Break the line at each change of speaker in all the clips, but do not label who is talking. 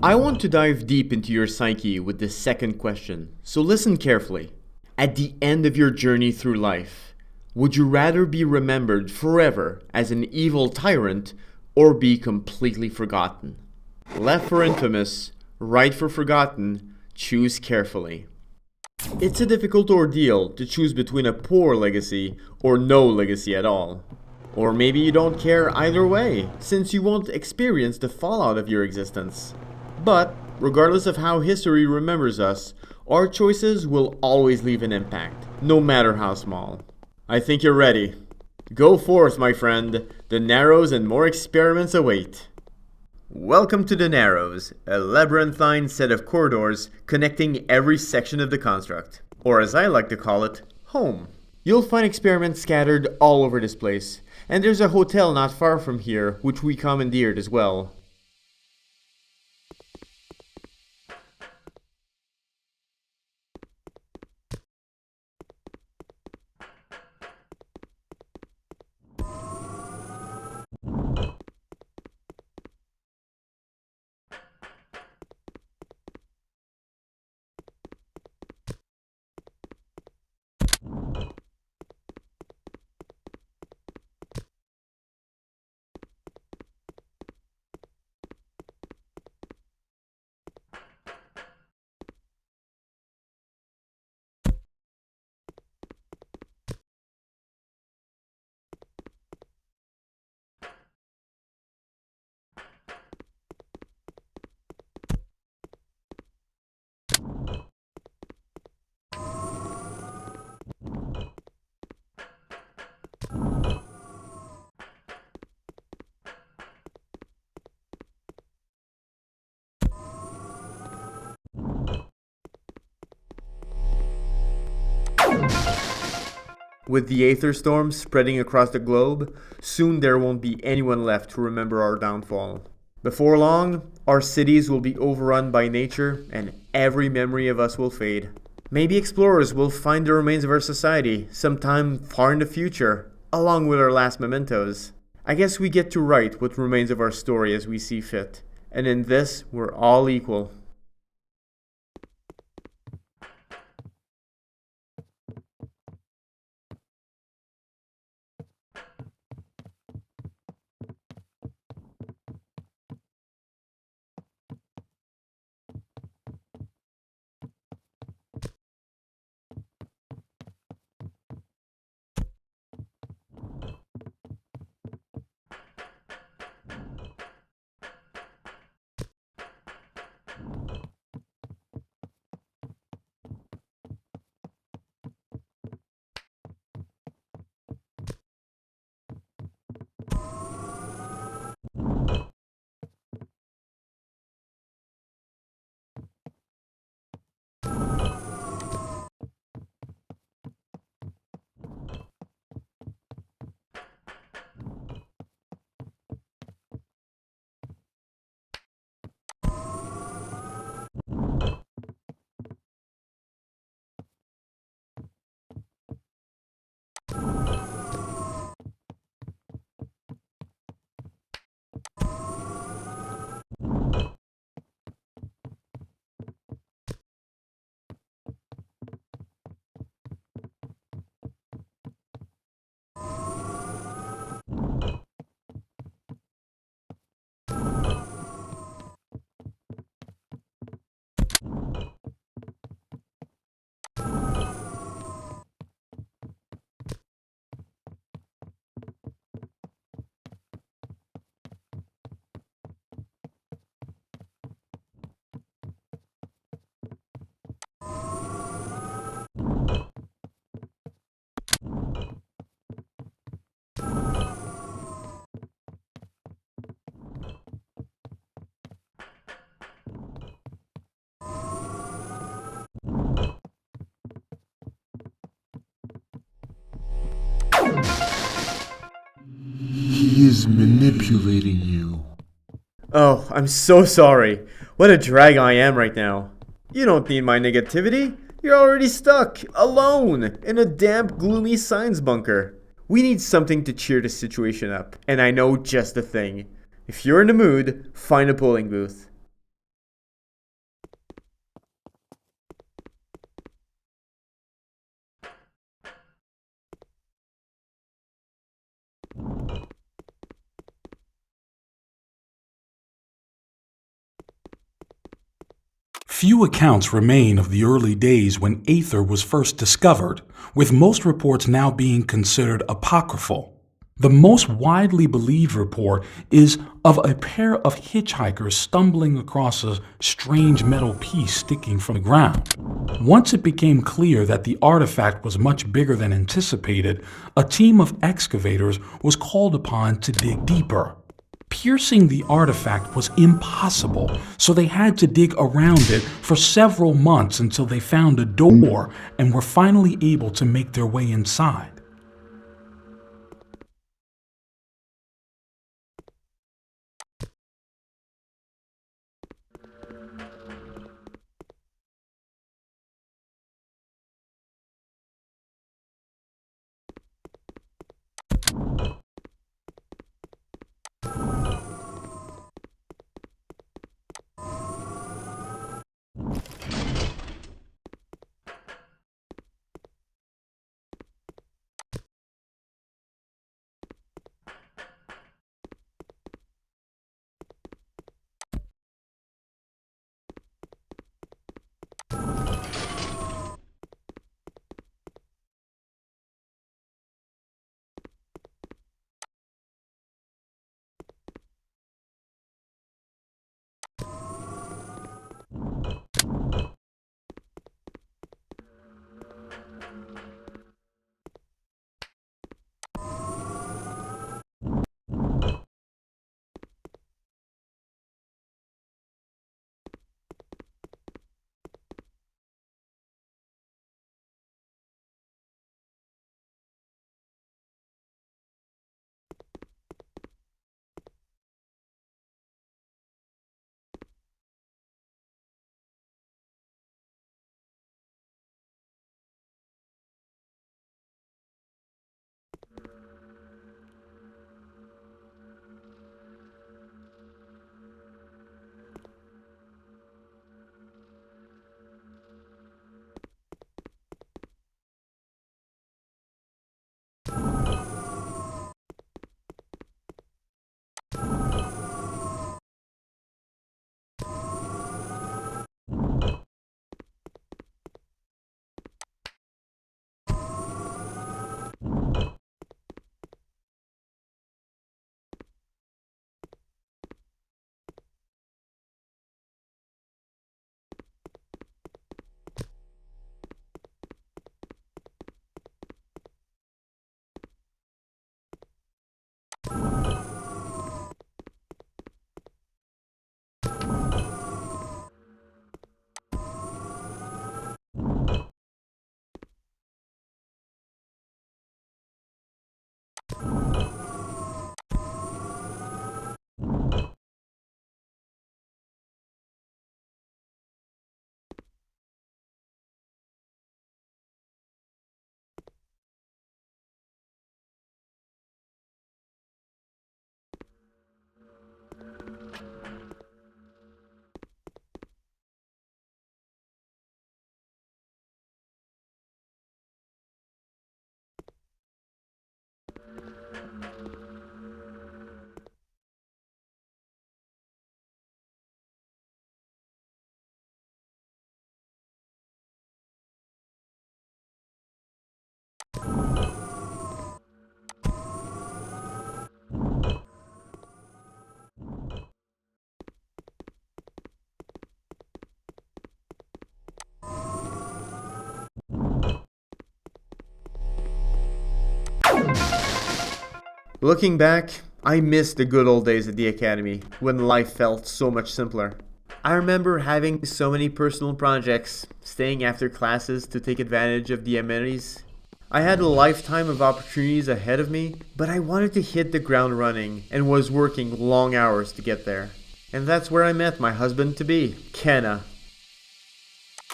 I want to dive deep into your psyche with this second question, so listen carefully. At the end of your journey through life, would you rather be remembered forever as an evil tyrant or be completely forgotten? Left for infamous, right for forgotten, choose carefully. It's a difficult ordeal to choose between a poor legacy or no legacy at all. Or maybe you don't care either way, since you won't experience the fallout of your existence. But, regardless of how history remembers us, our choices will always leave an impact, no matter how small. I think you're ready. Go forth, my friend. The Narrows and more experiments await. Welcome to the Narrows, a labyrinthine set of corridors connecting every section of the construct, or as I like to call it, home. You'll find experiments scattered all over this place, and there's a hotel not far from here which we commandeered as well. With the Aether storm spreading across the globe, soon there won't be anyone left to remember our downfall. Before long, our cities will be overrun by nature and every memory of us will fade. Maybe explorers will find the remains of our society sometime far in the future, along with our last mementos. I guess we get to write what remains of our story as we see fit, and in this we're all equal.
He is manipulating you.
Oh, I'm so sorry. What a drag I am right now. You don't need my negativity. You're already stuck, alone, in a damp, gloomy science bunker. We need something to cheer the situation up, and I know just the thing. If you're in the mood, find a polling booth.
Few accounts remain of the early days when Aether was first discovered, with most reports now being considered apocryphal. The most widely believed report is of a pair of hitchhikers stumbling across a strange metal piece sticking from the ground. Once it became clear that the artifact was much bigger than anticipated, a team of excavators was called upon to dig deeper. Piercing the artifact was impossible, so they had to dig around it for several months until they found a door and were finally able to make their way inside.
Looking back, I miss the good old days at the academy, when life felt so much simpler. I remember having so many personal projects, staying after classes to take advantage of the amenities. I had a lifetime of opportunities ahead of me, but I wanted to hit the ground running and was working long hours to get there. And that's where I met my husband-to-be, Kenna.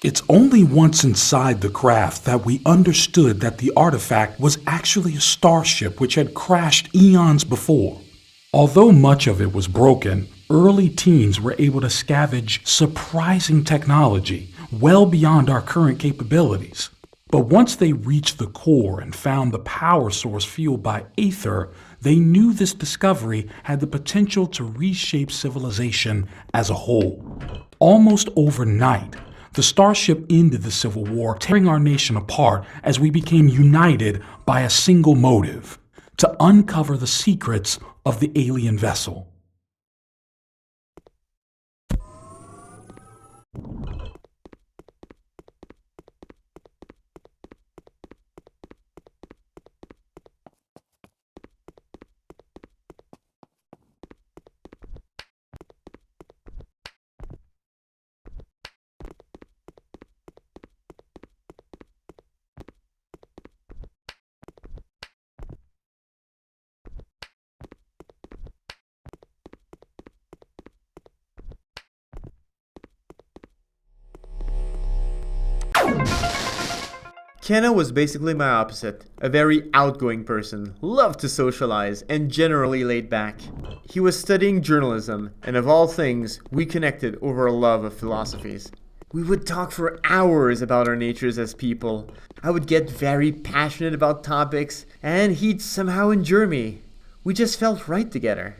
It's only once inside the craft that we understood that the artifact was actually a starship which had crashed eons before. Although much of it was broken, early teams were able to scavenge surprising technology well beyond our current capabilities. But once they reached the core and found the power source fueled by Aether, they knew this discovery had the potential to reshape civilization as a whole. Almost overnight, the starship ended the Civil War, tearing our nation apart as we became united by a single motive: to uncover the secrets of the alien vessel.
Kenna was basically my opposite, a very outgoing person, loved to socialize, and generally laid back. He was studying journalism, and of all things, we connected over a love of philosophies. We would talk for hours about our natures as people. I would get very passionate about topics, and he'd somehow endure me. We just felt right together.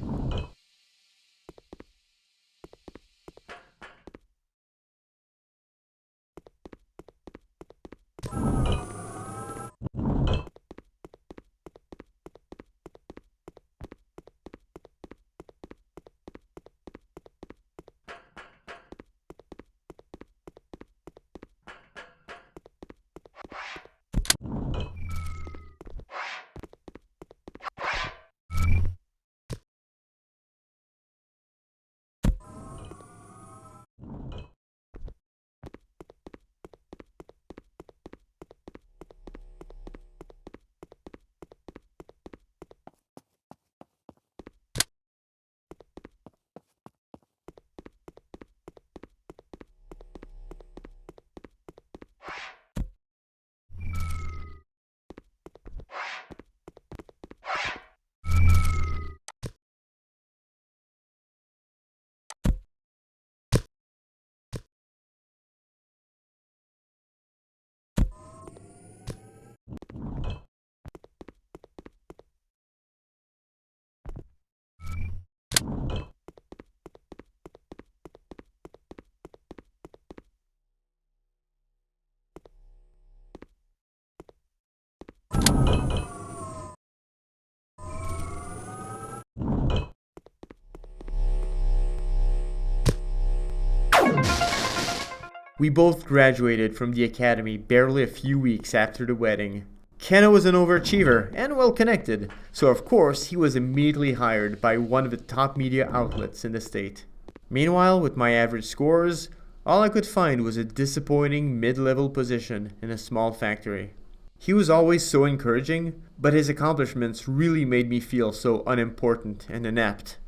We both graduated from the academy barely a few weeks after the wedding. Kenna was an overachiever and well connected, so of course he was immediately hired by one of the top media outlets in the state. Meanwhile, with my average scores, all I could find was a disappointing mid-level position in a small factory. He was always so encouraging, but his accomplishments really made me feel so unimportant and inept.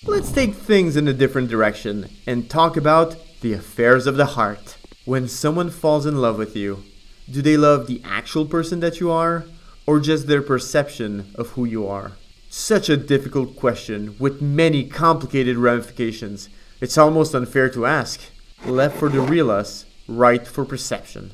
Let's take things in a different direction and talk about the affairs of the heart. When someone falls in love with you, do they love the actual person that you are, or just their perception of who you are? Such a difficult question with many complicated ramifications. It's almost unfair to ask. Left for the real us, right for perception.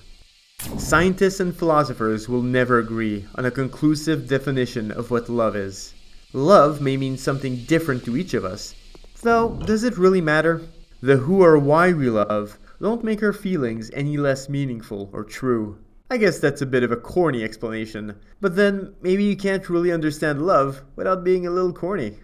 Scientists and philosophers will never agree on a conclusive definition of what love is. Love may mean something different to each of us. Though, does it really matter? The who or why we love don't make our feelings any less meaningful or true. I guess that's a bit of a corny explanation, but then maybe you can't really understand love without being a little corny.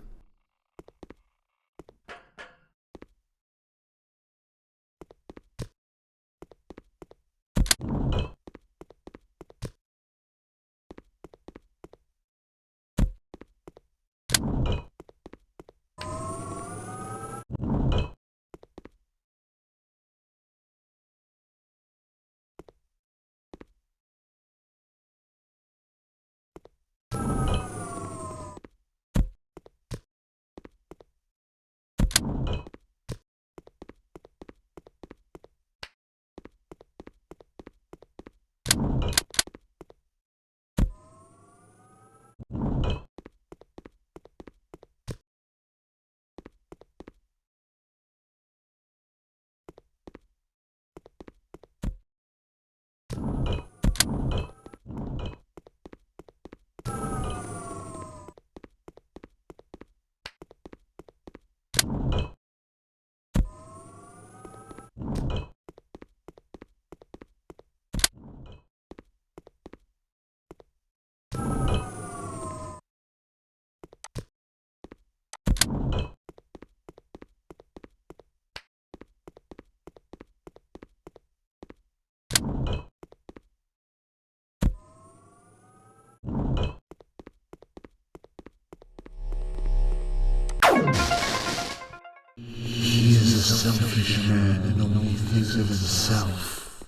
selfish man and only thinks of himself.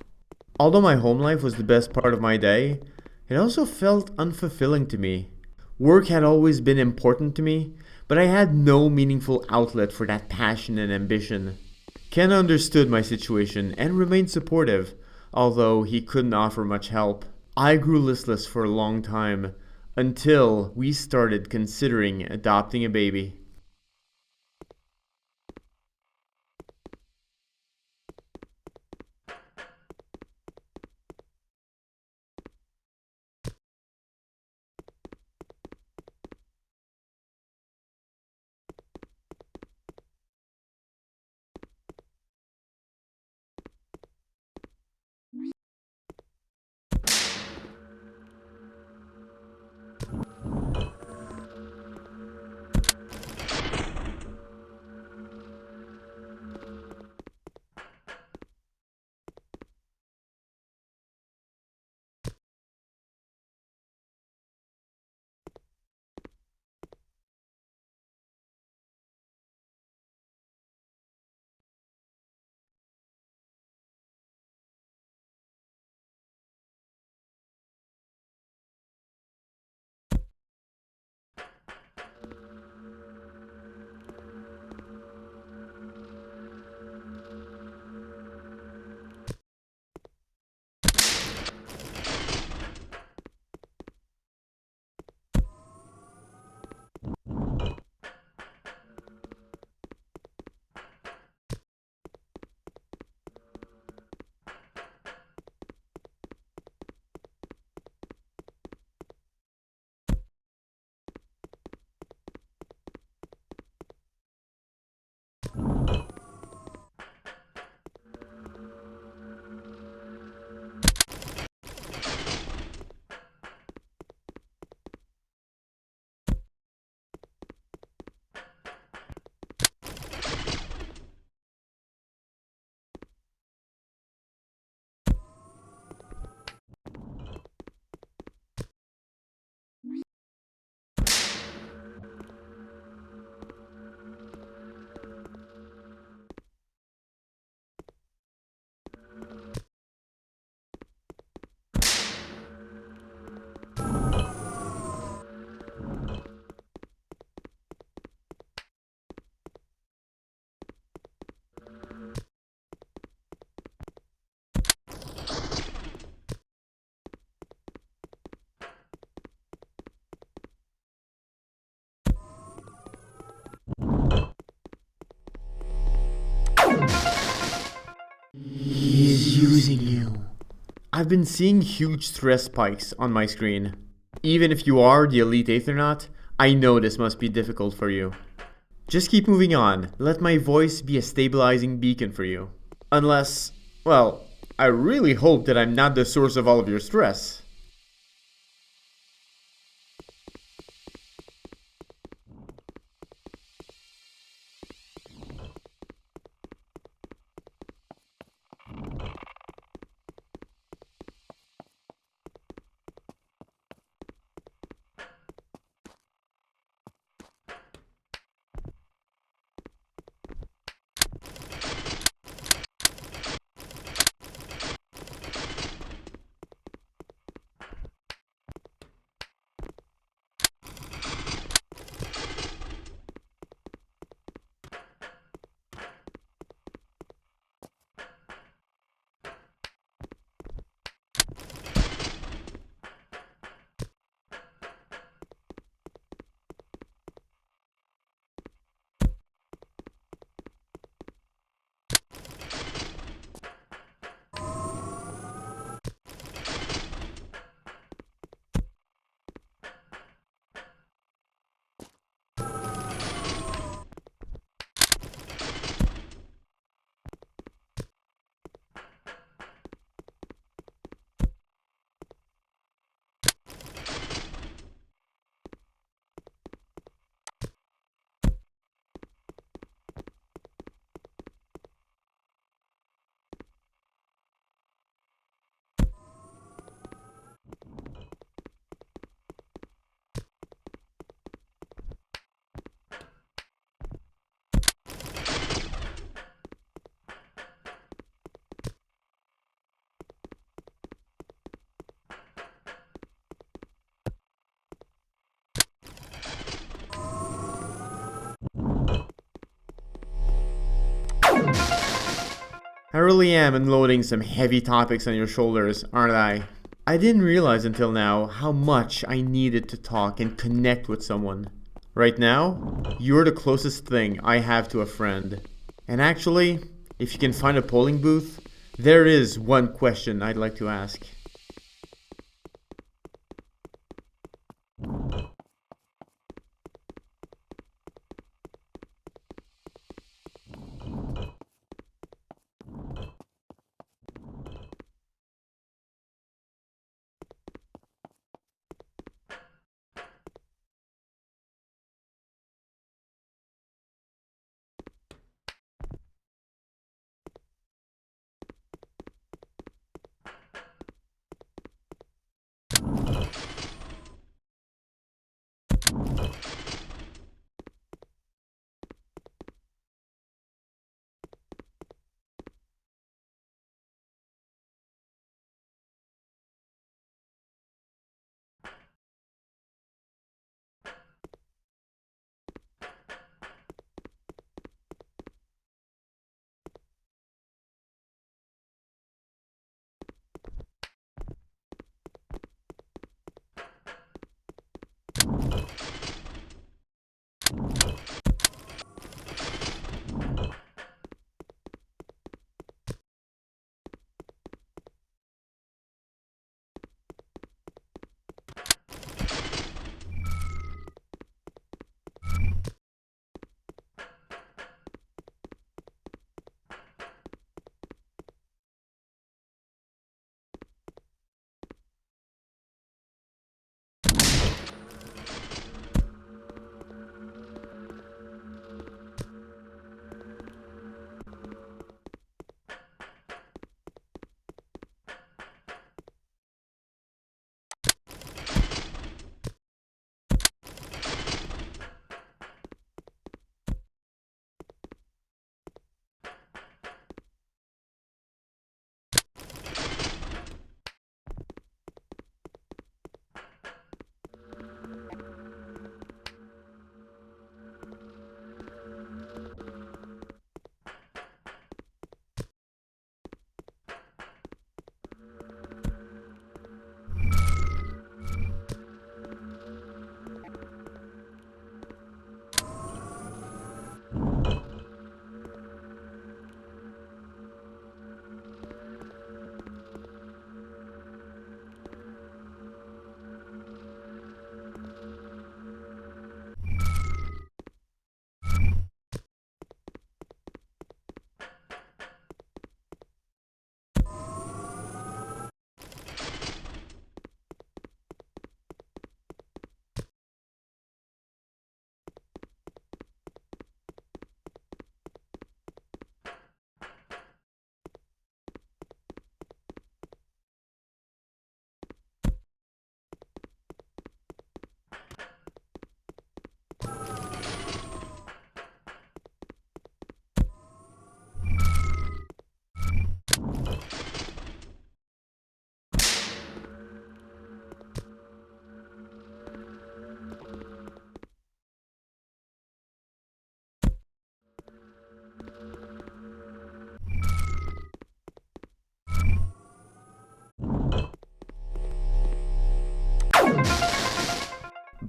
Although my home life was the best part of my day, it also felt unfulfilling to me. Work had always been important to me, but I had no meaningful outlet for that passion and ambition. Ken understood my situation and remained supportive, although he couldn't offer much help. I grew listless for a long time, until we started considering adopting a baby.
He's using you.
I've been seeing huge stress spikes on my screen. Even if you are the elite Aethernaut, I know this must be difficult for you. Just keep moving on. Let my voice be a stabilizing beacon for you. Unless, well, I really hope that I'm not the source of all of your stress. really am unloading some heavy topics on your shoulders, aren't I? I didn't realize until now how much I needed to talk and connect with someone. Right now, you're the closest thing I have to a friend. And actually, if you can find a polling booth, there is one question I'd like to ask.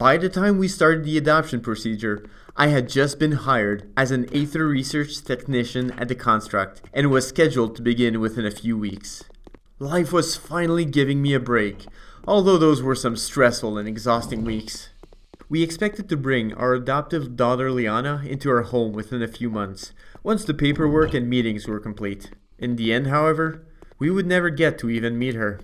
By the time we started the adoption procedure, I had just been hired as an Aether research technician at the construct and was scheduled to begin within a few weeks. Life was finally giving me a break, although those were some stressful and exhausting weeks. We expected to bring our adoptive daughter Liana into our home within a few months, once the paperwork and meetings were complete. In the end, however, we would never get to even meet her.